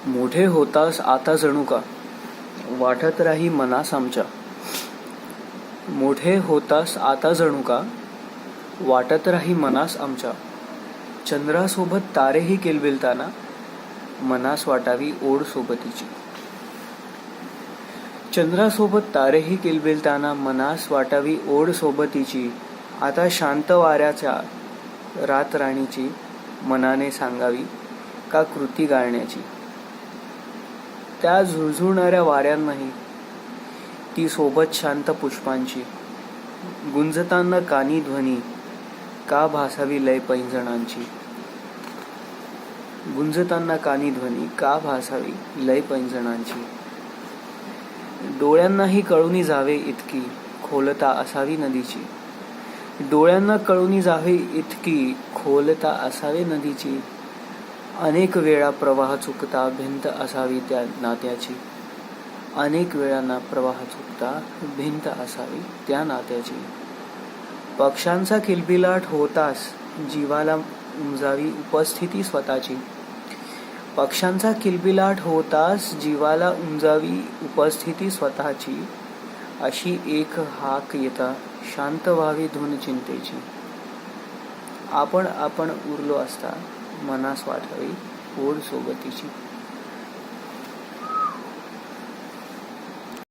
मोठे होतास आता जणू का वाटत राही मनास आमच्या. मोठे होतास आता जणू का वाटत राही मनास आमच्या. चंद्रासोबत तारेही किलबिलताना मनास वाटावी ओढ सोबतीची. चंद्रासोबत तारेही किलबिलताना मनास वाटावी ओढ सोबतीची. आता शांत वाऱ्याच्या रातराणीची मनाने सांगावी का कृती गाळण्याची. त्या झुळझुळणाऱ्या वाऱ्यांनाही ती सोबत शांत पुष्पांची. गुंजताना कानी ध्वनी का भासावी लय पैंजणांची. गुंजताना कानी ध्वनी का भासावी लय पैंजणांची. डोळ्यांनाही कळूनी जावे इतकी खोलता असावी नदीची. डोळ्यांना कळूनी जावे इतकी खोलता असावे नदीची. अनेक वेळा प्रवाह चुकता भिंत असावी त्या नात्याची. अनेक वेळांना प्रवाह चुकता भिंत असावी त्या नात्याची. पक्ष्यांचा किलबिलाट होतास जीवाला उमजावी उपस्थिती स्वतःची. पक्ष्यांचा किलबिलाट होतास जीवाला उमजावी उपस्थिती स्वतःची. अशी एक हाक येता शांत व्हावी धून चिंतेची. आपण उरलो असता मनास वाटावी ओढ सोबतीची.